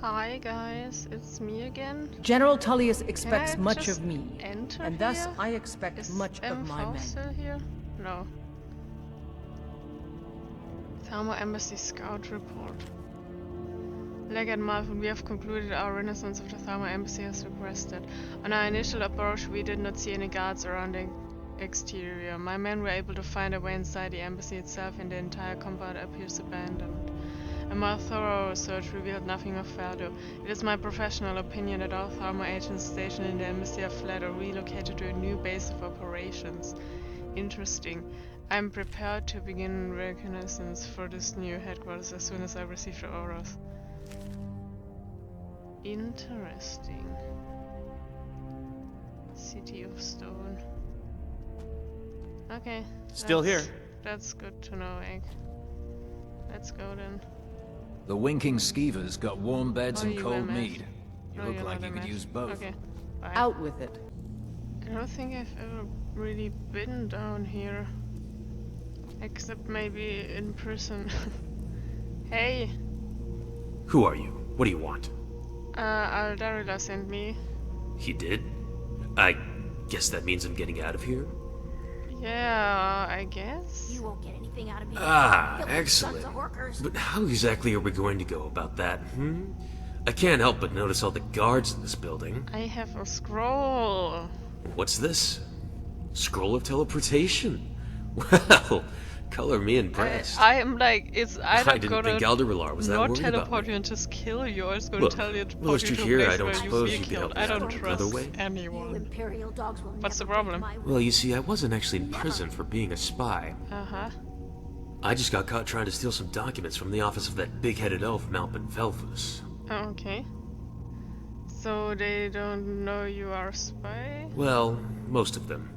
Hi guys, it's me again. General Tullius expects Can I much just of me, enter and thus here? I expect Is much of my M4 men. still here? No. Thalmor Embassy Scout Report. Legate Malvin, we have concluded our renaissance of the Thalmor Embassy as requested. On our initial approach, we did not see any guards around the exterior. My men were able to find a way inside the embassy itself, and the entire compound appears abandoned. A more thorough search revealed nothing of value. It is my professional opinion that all Thalmor agents stationed in the embassy have fled or relocated to a new base of operations. Interesting. I am prepared to begin reconnaissance for this new headquarters as soon as I receive the orders. Interesting. City of Stone. Okay. Still here. That's good to know, Egg. Let's go then. The winking skeevers got warm beds and you cold MF. mead. You Oh, look you're like not you could MF. use both. Okay, bye. Out with it. I don't think I've ever really been down here. Except maybe in prison. Hey! Who are you? What do you want? Aldmeri sent me. He did? I guess that means I'm getting out of here? Yeah, I guess? You won't get anything out of me. Ah, Filthy excellent. sons of workers. But how exactly are we going to go about that, I can't help but notice all the guards in this building. I have a scroll. What's this? Scroll of Teleportation. Well, color me impressed. I am like, it's either I didn't gonna think Aldmeri was that not worried about teleport me. you and just kill you, or it's gonna Look, teleport lest you you to a hear, place I don't where suppose you you be could killed. help I me don't out another trust way? You anyone. Imperial dogs will What's the never problem? break my Well, will. you see, I wasn't actually in Never. prison for being a spy. Uh-huh. I just got caught trying to steal some documents from the office of that big-headed elf, Malpin Velfus. Oh, okay. So they don't know you are a spy? Well, most of them.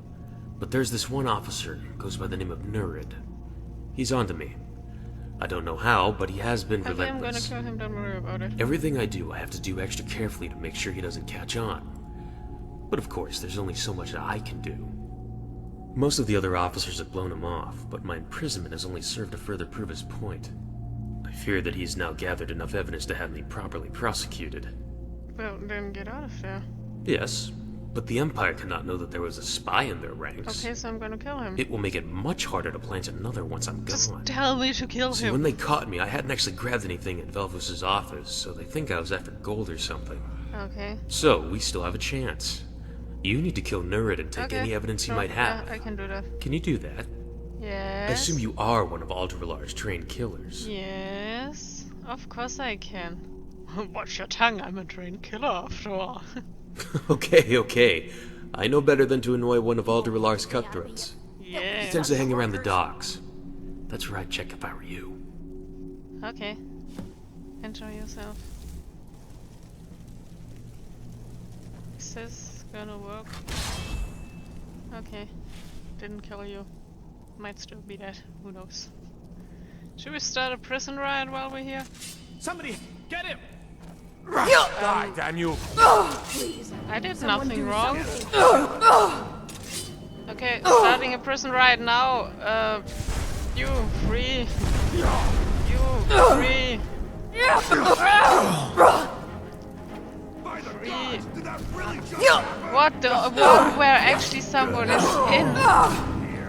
But there's this one officer, goes by the name of Nurid. He's onto me. I don't know how, but he has been Okay, I'm gonna relentless. kill him, don't worry about it. Everything I do, I have to do extra carefully to make sure he doesn't catch on. But of course, there's only so much that I can do. Most of the other officers have blown him off, but my imprisonment has only served to further prove his point. I fear that he's now gathered enough evidence to have me properly prosecuted. Well, then get out of there. Yes, but the Empire cannot know that there was a spy in their ranks. Okay, so I'm gonna kill him. It will make it much harder to plant another once I'm Just gone. tell me to kill See, him. when they caught me, I hadn't actually grabbed anything in Velfus's office, so they think I was after gold or something. Okay. So, we still have a chance. You need to kill Nurid and take Okay. any evidence you Sure, might have. Yeah, I can do that. Can you do that? Yes. I assume you are one of Aldrilar's trained killers. Yes. Of course I can. Watch your tongue, I'm a trained killer after all. Okay. I know better than to annoy one of Aldrilar's cutthroats. He Yeah. tends to hang around the docks. That's where I'd check if I were you. Okay. Enjoy yourself. Is this gonna work? Okay. Didn't kill you. Might still be dead. Who knows? Should we start a prison riot while we're here? Somebody, get him! Die, damn you! Please. I did Someone nothing do wrong. something. Okay, starting a prison riot now. You free. You free. Free. Did that really just What the? Where actually someone is in.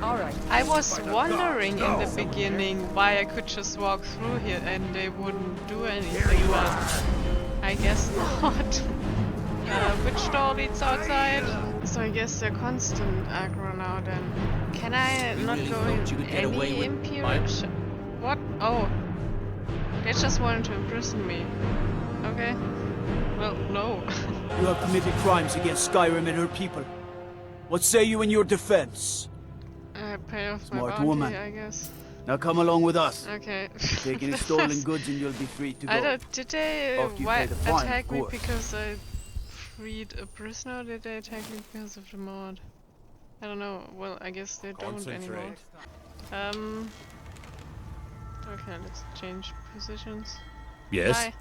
Alright. I was wondering in the beginning why I could just walk through here and they wouldn't do anything, but I guess not. Which door leads outside? So I guess they're constant aggro now then. Can I not really go hoped you in would get away any with Imperial What? Oh. They just wanted to imprison me. Okay. Well, no. You have committed crimes against Skyrim and her people. What say you in your defense? I pay off my Smart bounty, woman. I guess. Now come along with us. Okay. Take any That stolen was- goods and you'll be free to go. I don't, did they After you pay the fine, attack of me course. because I freed a prisoner, or did they attack me because of the mod? I don't know. Well, I guess they don't anymore. Okay, let's change positions. Yes? Hi.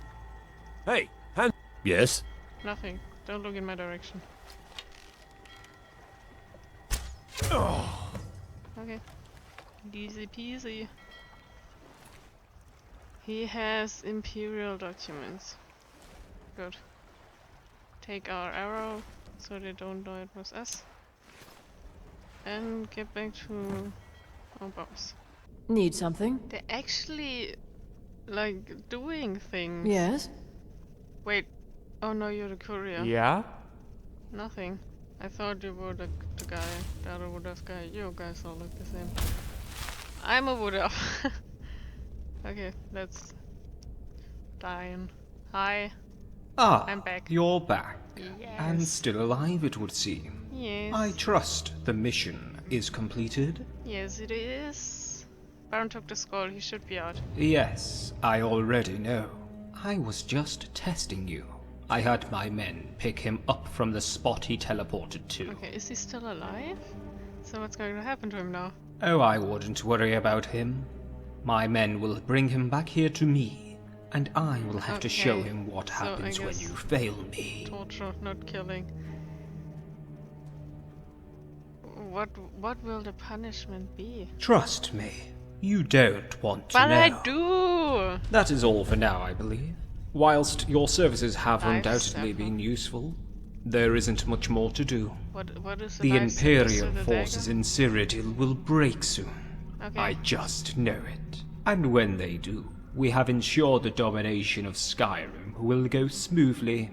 Hey, hand. Yes? Nothing. Don't look in my direction. Okay. Easy peasy. He has Imperial documents. Good. Take our arrow so they don't know it was us. And get back to our boss. Need something? They're actually like doing things. Yes? Wait. Oh no, you're the courier. Yeah? Nothing. I thought you were the guy, the other wood elf guy. You guys all look the same. I'm a wood elf. Okay, let's dying. Hi. Ah, I'm back. you're back. Yes. And still alive, it would seem. Yes. I trust the mission is completed? Yes, it is. Baron took the skull. He should be out. Yes, I already know. I was just testing you. I had my men pick him up from the spot he teleported to. Okay, is he still alive? So what's going to happen to him now? Oh, I wouldn't worry about him. My men will bring him back here to me, and I will have to show Okay, him what so I happens when guess you fail me. Torture, not killing. What will the punishment be? Trust me, you don't want to But know. I do! That is all for now, I believe. Whilst your services have Life undoubtedly sapper. been useful, there isn't much more to do. What is The life supposed to Imperial the forces dagger? in Cyrodiil will break soon. Okay. I just know it. And when they do, we have ensured the domination of Skyrim will go smoothly.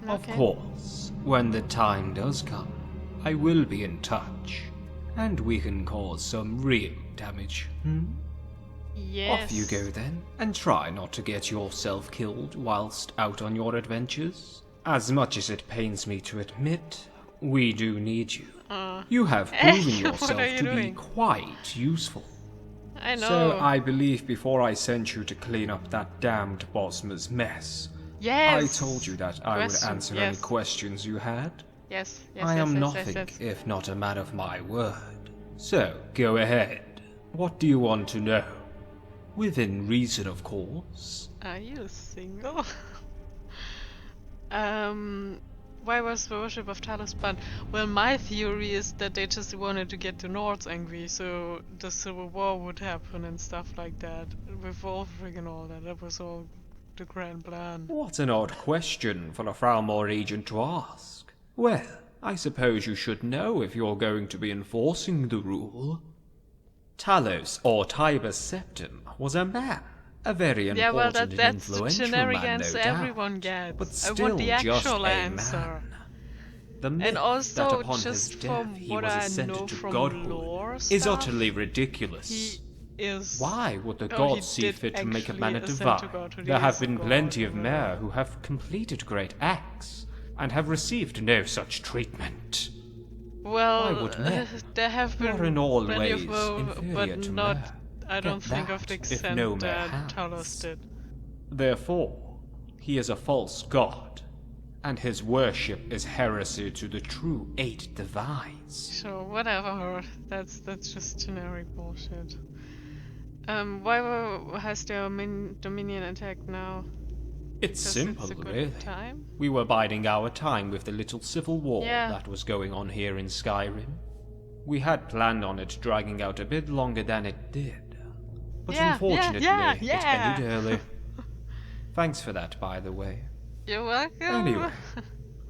Of Okay. course, when the time does come, I will be in touch, and we can cause some real damage. Yes. Off you go then, and try not to get yourself killed whilst out on your adventures. As much as it pains me to admit, we do need you. You have proven What yourself are you to be doing? quite useful. I know. So I believe before I sent you to clean up that damned Bosma's mess, Yes. I told you that I would Question, answer yes. any questions you had. Yes. I am yes, nothing yes. if not a man of my word. So, go ahead. What do you want to know? Within reason, of course. Are you single? Why was the worship of Talos banned? Well, my theory is that they just wanted to get the Nords angry, so the Civil War would happen and stuff like that. With Wolfring and all that. That was all the grand plan. What an odd question for a Thalmor agent to ask. Well, I suppose you should know if you're going to be enforcing the rule. Talos, or Tibus Septim, was a man. A very Yeah, well, important and that's the influential generic man, answer no doubt. everyone gets. But I still want the just actual a answer. man. The myth And also, that upon just his from death he what was I ascended know to from godhood lore is stuff, utterly ridiculous. He is. Why would the Oh, gods he see did fit to make a man a actually ascend divine? to godhood. There He have is been God, plenty of whatever. mer who have completed great acts, and have received no such treatment. Well, I would admit, there have you are been in all plenty ways of inferior but to not. mer. I don't Get think of the that, if extent no mer that has. Talos did. Therefore, he is a false god, and his worship is heresy to the true 8 divines. So whatever. That's just generic bullshit. Why has the Dominion attacked now? It's 'Cause simple, it's a good really. time. We were biding our time with the little civil war Yeah. that was going on here in Skyrim. We had planned on it dragging out a bit longer than it did. But Yeah, unfortunately, yeah. it ended early. Thanks for that, by the way. You're welcome. Anyway,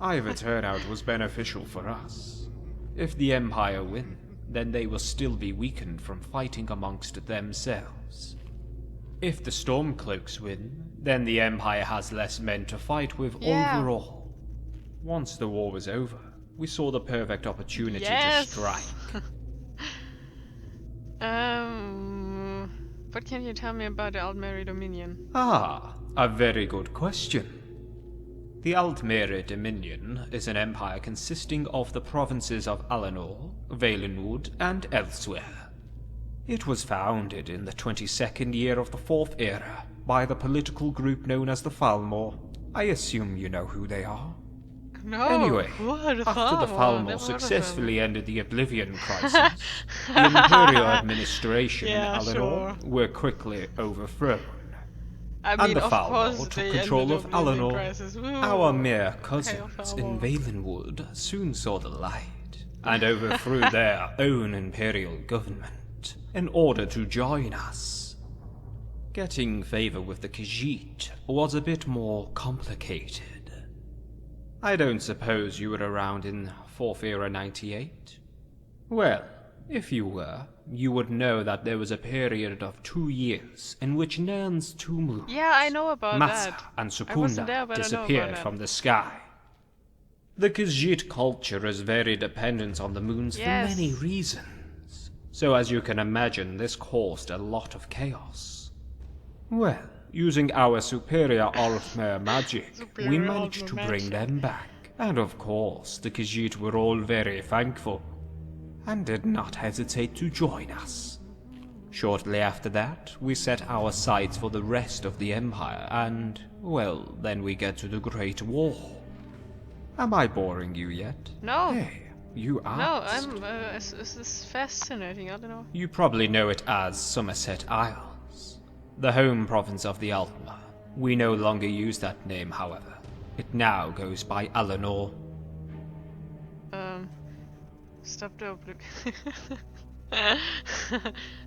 either turnout was beneficial for us. If the Empire win, then they will still be weakened from fighting amongst themselves. If the Stormcloaks win, then the Empire has less men to fight with Yeah. overall. Once the war was over, we saw the perfect opportunity Yes. to strike. What can you tell me about the Aldmeri Dominion? Ah, a very good question. The Aldmeri Dominion is an empire consisting of the provinces of Alinor, Valenwood, and elsewhere. It was founded in the 22nd year of the 4th era by the political group known as the Thalmor. I assume you know who they are. No. Anyway, what, after the Thalmor? Thalmor Never heard of successfully ended the Oblivion Crisis, the Imperial administration Yeah, in Alinor were quickly overthrown. I And mean, the of Thalmor course took they control ended of up in the Alinor. crisis. Woo. Our mere cousins in Thalmor. Valenwood soon saw the light and overthrew their own imperial government in order to join us. Getting favor with the Khajiit was a bit more complicated. I don't suppose you were around in 4th Era 98? Well, if you were, you would know that there was a period of 2 years in which Nern's two moons, Yeah, I know about Massa that. and I wasn't there, Sukuna, but I know about disappeared that. from the sky. The Khajiit culture is very dependent on the moons Yes. for many reasons. So as you can imagine, this caused a lot of chaos. Well, using our superior Aldmeri magic, we Superior managed to Aldmeri bring magic. them back. And of course, the Khajiit were all very thankful, and did not hesitate to join us. Shortly after that, we set our sights for the rest of the Empire, and, well, then we get to the Great War. Am I boring you yet? No. Hey, you asked. No, this is fascinating, I don't know. You probably know it as Summerset Isles, the home province of the Aldmeri. We no longer use that name, however. It now goes by Alanor. Stop the oblique.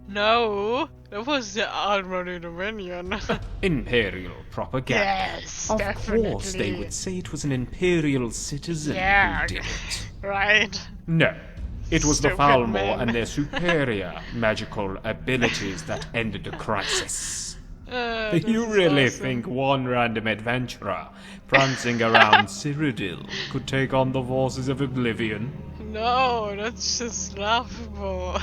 No, that was the Aldmeri Dominion. Imperial propaganda. Yes, Of definitely. course they would say it was an Imperial citizen Yeah. who did it. Right. No. It was the Stupid Thalmor men. and their superior magical abilities that ended the crisis. This You is really awesome. think one random adventurer prancing around Cyrodiil could take on the forces of Oblivion? No, that's just laughable.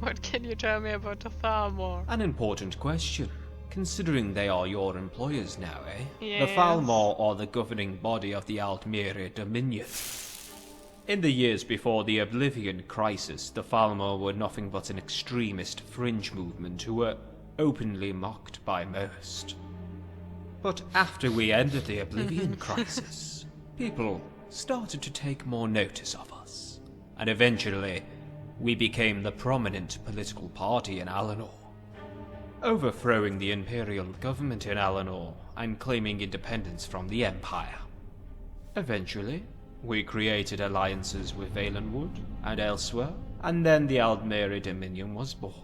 What can you tell me about the Thalmor? An important question, considering they are your employers now, eh? Yes. The Thalmor are the governing body of the Aldmeri Dominion. In the years before the Oblivion Crisis, the Thalmor were nothing but an extremist fringe movement who were openly mocked by most. But after we ended the Oblivion Crisis, people started to take more notice of us, and eventually we became the prominent political party in Alanor, overthrowing the imperial government in Alanor and claiming independence from the Empire. Eventually, we created alliances with Valenwood and elsewhere, and then the Aldmeri Dominion was born.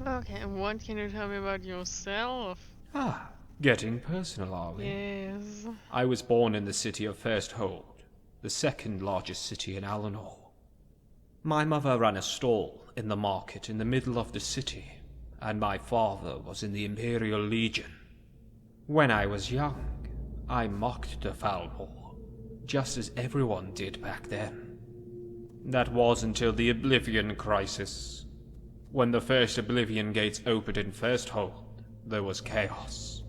Okay, and what can you tell me about yourself? Ah, getting personal, are we? Yes. I was born in the city of First Hold, the second largest city in Alanor. My mother ran a stall in the market in the middle of the city, and my father was in the Imperial Legion. When I was young, I mocked the Thalmor, just as everyone did back then. That was until the Oblivion Crisis. When the first Oblivion gates opened in First Hold, there was chaos.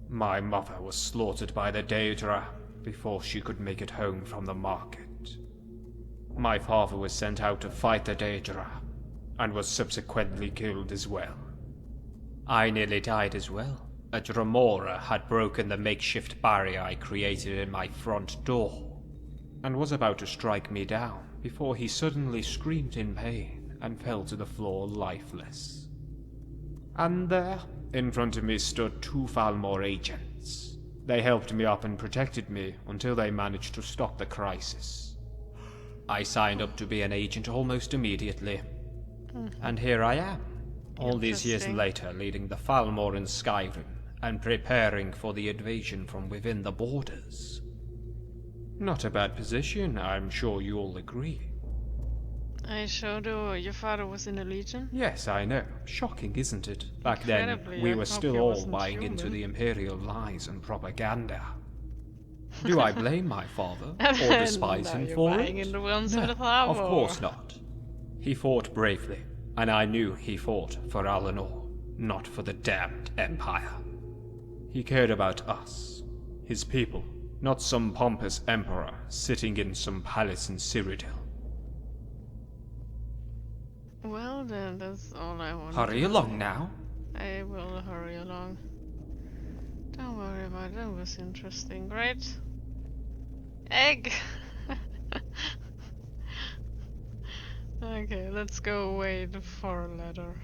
My mother was slaughtered by the Daedra before she could make it home from the market. My father was sent out to fight the Daedra, and was subsequently killed as well. I nearly died as well. A Dremora had broken the makeshift barrier I created in my front door, and was about to strike me down before he suddenly screamed in pain and fell to the floor lifeless. And there, in front of me, stood 2 Thalmor agents. They helped me up and protected me until they managed to stop the crisis. I signed up to be an agent almost immediately, and here I am, all these years Interesting. later, leading the Thalmor in Skyrim and preparing for the invasion from within the borders. Not a bad position, I'm sure you all agree. I sure do. Your father was in the Legion? Yes, I know. Shocking, isn't it? Back then, Incredibly, we I were hope still he all wasn't buying into human. the Imperial lies and propaganda. Do I blame my father, or despise Now him you're for buying it? into ones No, with the Thalmor. of course not. He fought bravely, and I knew he fought for Alanor, not for the damned Empire. He cared about us, his people, not some pompous emperor sitting in some palace in Cyrodiil. Well then, that's all I want. Hurry along now. I will hurry along. Don't worry about it, that was interesting. Great. Egg! Okay, let's go wait for a letter.